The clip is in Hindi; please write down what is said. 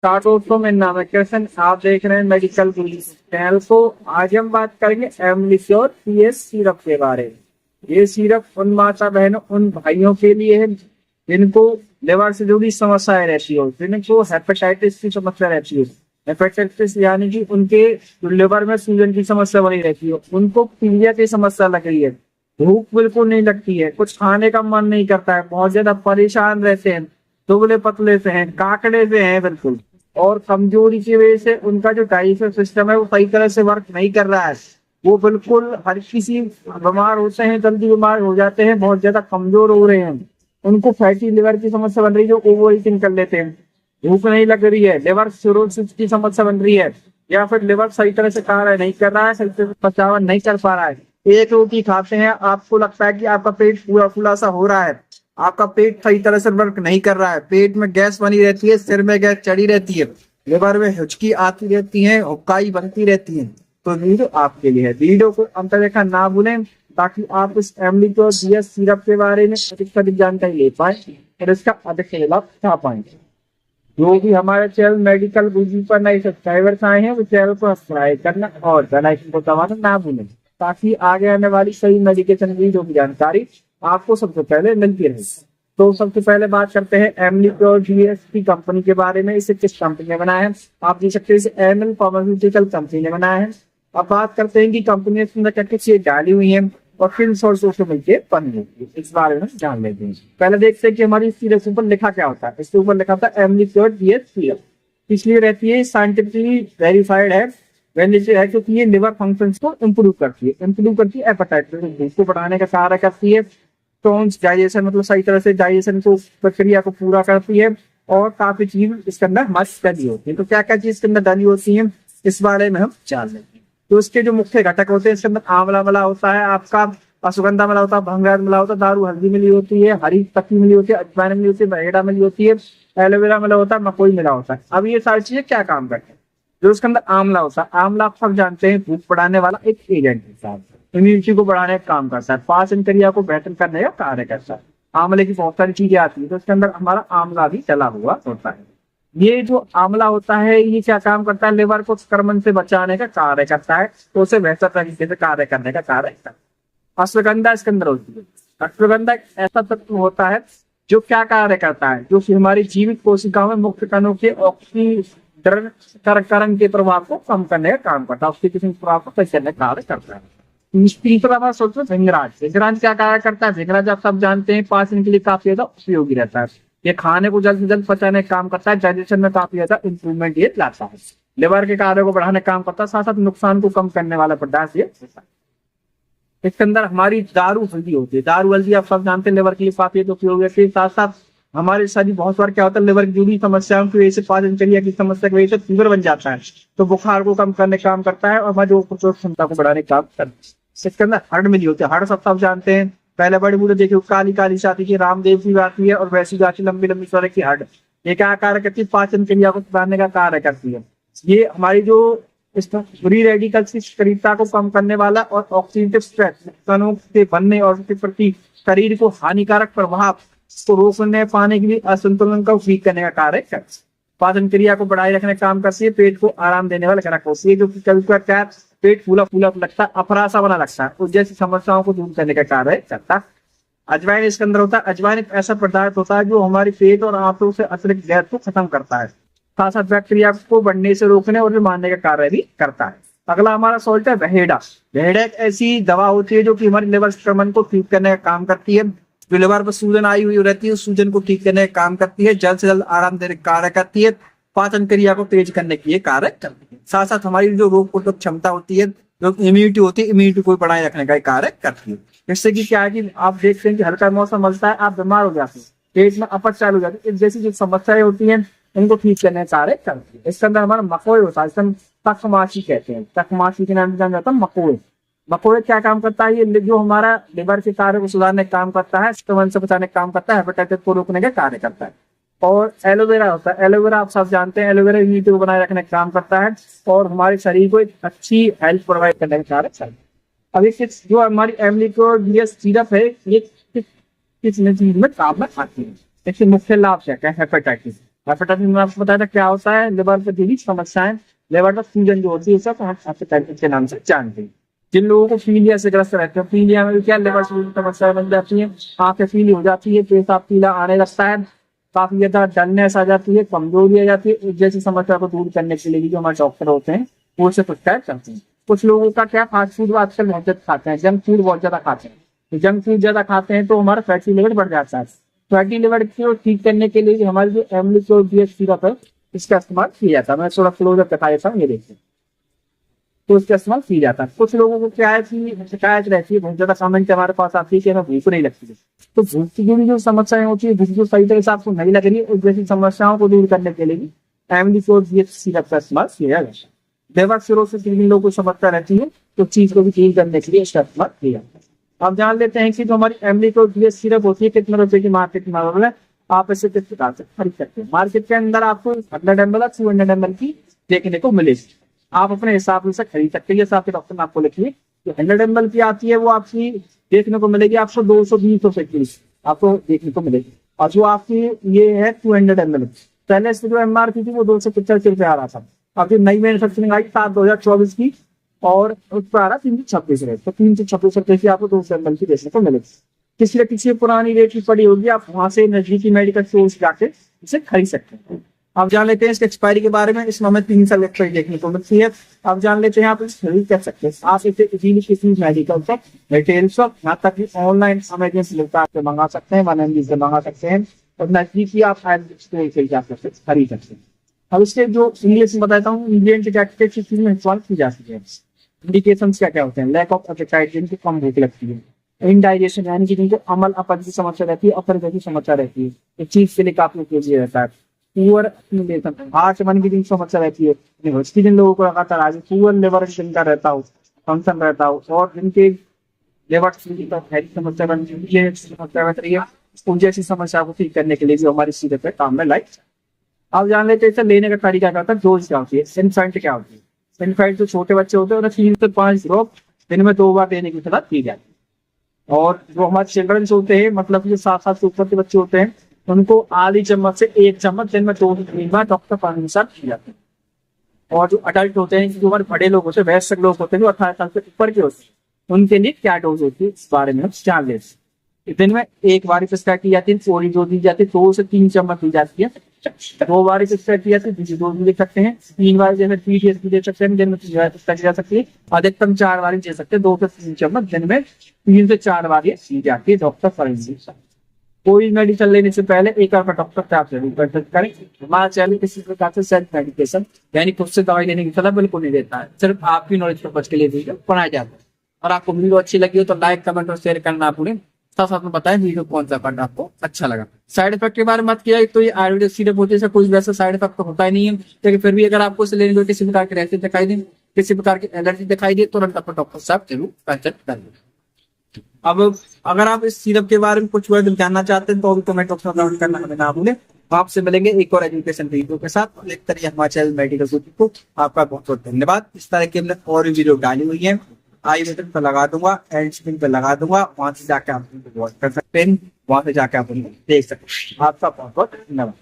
दोस्तों, मेरा नाम है कृष्ण। आप देख रहे हैं मेडिकल पुलिस चैनल को। आज हम बात करेंगे एमलिक्योर पीएस सिरप के बारे में। ये सिरप उन माता बहनों, उन भाइयों के लिए है जिनको लिवर से जुड़ी समस्याएं रहती हो, जिनको हेपेटाइटिस की समस्या रहती हो। हेपेटाइटिस यानी कि उनके लिवर में सूजन की समस्या बनी रहती हो, उनको पीलिया की समस्या लग रही है, भूख बिल्कुल नहीं लगती है, कुछ खाने का मन नहीं करता है, बहुत ज्यादा परेशान रहते हैं, दुबले पतले से हैं, काकड़े से हैं बिल्कुल, और कमजोरी की वजह से उनका जो डाइजेस्टिव सिस्टम है वो सही तरह से वर्क नहीं कर रहा है। वो बिल्कुल हर किसी बीमार होते हैं, जल्दी बीमार हो जाते हैं, बहुत ज्यादा कमजोर हो रहे हैं। उनको फैटी लिवर की समस्या बन रही है, जो ओवर ईटिंग कर लेते हैं, भूख नहीं लग रही है, लिवर सिरोसिस की समस्या बन रही है, या फिर लिवर सही तरह से कार्य नहीं कर रहा है, सही तरह से पचावन नहीं कर पा रहा है। एक रोटी खाते हैं, आपको लगता है कि आपका पेट पूरा फूला सा हो रहा है, आपका पेट सही तरह से वर्क नहीं कर रहा है, पेट में गैस बनी रहती है, सिर में गैस चढ़ी रहती है, लिवर में हिचकी आती रहती है, हुक्काई बनती रहती है, तो वीडियो आपके लिए है। वीडियो को अंत देखा ना भूलें, ताकि आप इस एमलिक्योर पीएस सिरप के बारे में अधिक से अधिक जानकारी ले पाए और इसका अधिक से लाभ उठा पाए। जो भी हमारे चैनल मेडिकल गुरु पर नए सब्सक्राइबर्स आए हैं, वो चैनल को सब्सक्राइब करना और बेल आइकन को दबाना ना भूलें, ताकि आगे आने वाली सही मेडिकेशन वीडियो की जानकारी आपको सबसे पहले मिलती रहे। तो सबसे पहले बात करते हैं एमलिक्योर पीएस की कंपनी के बारे में। इसे किस कंपनी ने बनाया है? आप देख सकते हैं इसे एमएल फार्मास्यूटिकल कंपनी ने बनाया है। अब बात करते हैं कि कंपनी ने क्या क्या चीजें डाली हुई है और किन सोर्सों से मिलकर बनी है, इस बारे में जान लेते हैं। पहले देखते हैं कि हमारी सिरप के ऊपर लिखा क्या होता है। इसके ऊपर लिखा होता है एमलिक्योर पीएस सिरप, इसलिए रहती है साइंटिफिकली वेरीफाइड है, है क्योंकि ये लिवर फंक्शंस को इम्प्रूव करती है, एपेटाइटिस को बढ़ाने का कार्य करती है, स्टोन्स डाइजेशन मतलब सही तरह से डाइजेशन को प्रक्रिया को पूरा करती है, और काफी चीज इसके अंदर मस्त डली होती है। तो क्या क्या चीज इसके अंदर डली होती है, इस बारे में हम जान लेंगे। तो इसके जो मुख्य घटक होते हैं, इसके अंदर आंवला मिला होता है, आपका अश्वगंधा मिला होता है, भंगार मिला होता है, दारू हल्दी मिली होती है, हरी पत्ती मिली होती है, अजवाइन मिली होती है, बहेड़ा मिली होती है, एलोवेरा मिला होता है, मकोई मिला होता है। अब ये सारी चीजें क्या काम करती है? जो उसके अंदर आंवला होता है, आंवला आप सब जानते हैं भूख बढ़ाने वाला एक एजेंट होता है, इम्यूनिटी को बढ़ाने का काम करता है, पाचन क्रिया को बेहतर करने का कार्य करता है। आंवले की बहुत सारी चीजें आती है, तो उसके अंदर हमारा आंवला भी डला हुआ होता है। ये जो आंवला होता है, ये क्या काम करता है? लिवर को संक्रमण से बचाने का कार्य करता है, तो उसे बेहतर तरीके से कार्य करने का कार्य करता है। अश्वगंधा इसके अंदर होती है। अश्वगंधा एक ऐसा तत्व होता है जो क्या कार्य करता है, जो कि हमारी जीवित कोशिकाओं में मुक्त कणों के ऑक्सीकरण के प्रभाव को कम करने का काम करता है, ऑक्सीकरण प्रभाव को सही करने का कार्य करता है। तीसरा बात सोचो भिंगराज। भिंगराज क्या कार्य करता है? भिंगराज आप सब जानते हैं पाचन के लिए काफी ज्यादा उपयोगी रहता है। ये खाने को जल्द से जल्द पचाने का काम करता है, डाइजेशन में काफी ज्यादा इंप्रूवमेंट ये लाता है, लिवर के कार्य को बढ़ाने का काम करता है, साथ साथ नुकसान को कम करने वाला पदार्थ ये होता है। इसके अंदर हमारी दारू हल्दी होती है। दारू हल्दी आप सब जानते हैं लिवर के लिए काफी उपयोगी रहती है। साथ साथ हमारे शरीर बहुत बार क्या होता है, लिवर की जुड़ी समस्याओं की वजह से, पाचन क्रिया की समस्या की वजह से फीवर बन जाता है, तो बुखार को कम करने का काम करता है और हमारी रोग प्रतिरोधक क्षमता को बढ़ाने का काम करता है। इसके अंदर हर्ड मिली होती है। हर्ड सब जानते हैं, पहले बड़ी बूढ़े देखिए काली काली सी आती है, रामदेव की आती है, और वैसी आती लंबी लंबी तरह की हर्ड। ये क्या कार्य करती है? पाचन क्रिया को सुधारने का कार्य करती है। ये हमारी जो फ्री रेडिकल्स की सक्रियता को कम करने वाला और ऑक्सीडेटिव स्ट्रेस कणों के बनने और उसके प्रति शरीर को हानिकारक प्रभाव को रोकने पाने के लिए असंतुलन को ठीक करने का कार्य करती है। पाचन क्रिया को बढ़ाए रखने का काम करती है, पेट को आराम देने वाला घटक होती है, जो कि कभी कभी क्या पेट फूला फूला लगता है, अफरासा बना लगता है, उस जैसी समस्याओं को दूर करने का कार्य करता है। अजवाइन इसके अंदर होता है। अजवाइन एक ऐसा पदार्थ होता है जो हमारे पेट और आंतों से अतिरिक्त गैस को खत्म करता है, साथ साथ बैक्टीरिया को बढ़ने से रोकने और मारने का कार्य भी करता है। अगला हमारा सॉल्ट है बहेड़ा। बहेड़ा एक ऐसी दवा होती है जो कि हमारे लिवर संक्रमण को ठीक करने का काम करती है, जो लिवर पर सूजन आई हुई रहती है उस सूजन को ठीक करने का काम करती है, जल्द से जल्द आराम देने का कार्य करती है, पाचन क्रिया को तेज करने के लिए कार्य करती है। साथ साथ हमारी जो रोग प्रतिरोधक क्षमता होती है, जो इम्यूनिटी होती है, इम्यूनिटी को बनाए रखने का कार्य करती है। जिससे कि क्या है कि आप देखते हैं कि हल्का मौसम मलता है, आप बीमार हो जाते हैं, पेट में अपच चालू हो जाती है, इस जैसी जो समस्याएं होती हैं इनको ठीक करने का कार्य करती है। इसके अंदर हमारा मकोई होता है, इसमें तकमाशी कहते हैं, तकमाशी के नाम से जाना जाता है मकोई। मकोई क्या काम करता है? ये जो हमारा लिवर के कार्य को सुधारने का काम करता है, संक्रमण से बचाने का काम करता है, हेपेटाइटिस को रोकने का कार्य करता है। और एलोवेरा होता है। एलोवेरा आप सब जानते हैं, एलोवेरा इम्यूनिटी को बनाए रखने का काम करता है और हमारे शरीर को एक अच्छी हेल्थ प्रोवाइड करने का कार्य करता है। अभी जो हमारी एमलिक्योर पीएस सिरप है, ये किस चीज में काम में आती है? इसके मुख्य लाभ क्या है? हेपेटाइटिस। हेपेटाइटिस में आपको बताया था क्या होता है, लिवर पे जुड़ी समस्याएं, लिवर में सूजन जो होती है सब हम हेपेटाइटिस के नाम से जानते हैं। जिन लोगों को पीलिया से ग्रस्त रहते हैं, पीलिया में भी क्या लिवर से समस्या बन जाती है, आंखें पीली हो जाती है, पेशाब पीला आने लगता है, काफी ज्यादा डलनेस आ जाती है, कमजोरी आ जाती है, इस जैसी समस्या को दूर करने के लिए भी जो हमारे डॉक्टर होते हैं वो उसे प्रिस्क्राइब करते हैं। कुछ लोगों का क्या फास्ट फूड आजकल बहुत ज्यादा खाते हैं, जंक फूड बहुत ज्यादा खाते हैं, जंक फूड ज्यादा खाते हैं तो हमारा फैटी लिवर बढ़ जाता है। फैटी लिवर को ठीक करने के लिए हमारी जो एमलिसोल सिरप है इसका इस्तेमाल किया जाता है। मैं थोड़ा क्लोजअप दिखा देता हूँ, ये देखिए, तो इसका इस्तेमाल किया जाता है। कुछ लोगों को क्या है कि शिकायत रहती है, बहुत ज्यादा कमेंट हमारे पास आती है कि हमें भूख नहीं लगती है, तो भूख की जो समस्याएं होती है, भूख जो सही तरह से आपको नहीं लग रही है, उस जैसी समस्याओं को दूर करने के लिए भी एमलिसोल सिरप का इस्तेमाल किया जाता है। लिवर सिरोसिस जिन लोगों को समस्या रहती है तो चीज को भी ठीक करने के लिए इसका इस्तेमाल किया जाता है। अब जान लेते हैं कि जो हमारी एमलिसोल सिरप होती है कितने रुपए की मार्केट में अवेलेबल है, आप इसे किस प्रकार से खरीद सकते हैं। मार्केट के अंदर आपको 100 ml और 200 ml की देखने को मिलेगी, आप अपने हिसाब से खरीद सकते हैं। जैसे आपके डॉक्टर ने आपको लिखी है जो 100 ml की आती है वो आपकी देखने को मिलेगी आपको 220 रुपए की आपको देखने को मिलेगी, और जो आपकी ये है 200 ml, पहले से जो MRP थी वो 275 रुपए आ रहा था, अब जो नई मैन्युफैक्चरिंग आई 7/2024 की और उस पर आ रहा 326 रुपए, तो 326 रुपए की आपको 200 ml की देखने को मिलेगी। किसी न किसी पुरानी रेट की पड़ी होगी, आप वहां से नजदीकी मेडिकल स्टोर जाके इसे खरीद सकते हैं। आप जान लेते हैं इसके एक्सपायरी के बारे में, इसमें हमें 3 साल एक्सपायरी देखने को मिलती है। आप जान लेते हैं आप इसे खरीद कर सकते हैं, आप इसे इजीली किसी मेडिकल शॉप, रिटेल शॉप, यहाँ तक कि ऑनलाइन अमेजन फ्लिपकार्ट पे मंगा सकते हैं, 1mg से मंगा सकते हैं, और नजदीकी आप जा सकते खरीद सकते हैं। अब इसके जो इंग्लिश में बताता हूँ, इंग्रेडिएंट क्या में इस्तेमाल की जा सकती है। इंडिकेशन क्या क्या होते हैं, लैक ऑफ एपेटाइट जिनको कम भूख लगती है, इनडाइजेशन यानी कि जिनको अमल अपच की समस्या रहती है, अपर की समस्या रहती है, इस चीज के लिए काफी उपयोगी रहता है। पुअर हार्ट मन की जिनको समस्या रहती है, जिन लोगों को लगातार आज पुअर लिवर जिनका रहता हो, फंक्शन रहता हो, और जिनके लिवर समस्या बन रही है, उन जैसी समस्या को ठीक करने के लिए भी हमारी सीधे पे काम में लाई। आप जान लेते हैं लेने का तरीका क्या होता है, डोज क्या होती है, इनफेंट क्या होती है। इनफेंट जो छोटे बच्चे होते हैं उन्हें 3 से 5 ड्रॉप दिन में 2 बार देने की सलाह दी जाती है, और जो हमारे चिल्ड्रंस होते हैं, मतलब जो 7 साल से ऊपर के बच्चे होते हैं, उनको आधी चम्मच से 1 चम्मच दिन में 2 से 3 बार डॉक्टर परमिशन दी जाती है। और जो अडल्ट होते हैं, जो हमारे बड़े लोग होते हैं, वयस्क लोग होते हैं जो 18 साल से ऊपर के होते हैं, उनके लिए क्या डोज होती है इस बारे में हम जान लेते हैं। दिन में 1 बार प्रिस्क्राइब की जाती है, थोड़ी डोज दी जाती है, 2 से 3 चम्मच दी जाती है, 2 बार प्रिस्क्राइब की जाती है, दूसरी डोज भी दे सकते हैं, 3 बार जैसे पीडीएस भी दे सकते हैं, दिन में 3 बार प्रिस्क्राइब जा सकती है, अधिकतम 4 बार दे सकते हैं, 2 से 3 चम्मच दिन में 3 से 4 बार ये दी जाती है डॉक्टर फॉरेंसिक। कोई मेडिसिन लेने से पहले एक बार डॉक्टर से आप जरूर कंसल्ट करें। हमारा चैनल किसी प्रकार से सेल्फ मेडिकेशन यानी खुद से दवाई लेने की सलाह बिल्कुल नहीं देता है, सिर्फ आपकी नॉलेज पर्पज के लिए वीडियो बनाया जाता है। और आपको वीडियो अच्छी लगी हो तो लाइक, कमेंट और शेयर करना आप भूलें। साथ साथ में बताएं वीडियो कौन सा पार्ट आपको अच्छा लगा। साइड इफेक्ट के बारे में बात किया तो ये आयुर्वेदिक सिरप होती है, कोई वैसा साइड इफेक्ट तो होता ही नहीं है, लेकिन फिर भी अगर आपको इसे लेने को किसी प्रकार की रैशेज दिखाई दे, किसी प्रकार की एलर्जी दिखाई दे, तुरंत अपने डॉक्टर साहब जरूर कंसल्ट कर लें। अब अगर आप इस सिरप के बारे में कुछ वर्ड जानना चाहते हैं तो अभी कमेंट बॉक्स में कमेंट करना हमें ना भूलें। आपसे मिलेंगे एक और एजुकेशन वीडियो के साथ। एक तरह हमारे चैनल मेडिकल को आपका बहुत बहुत धन्यवाद। इस तरह की हमने और भी वीडियो डाली हुई है, आई बटन पर लगा दूंगा, एंड स्क्रीन पर लगा दूंगा, वहां से जाके आप वॉच कर सकते हैं, वहां से जाके आप देख सकते हैं। आपका बहुत बहुत धन्यवाद।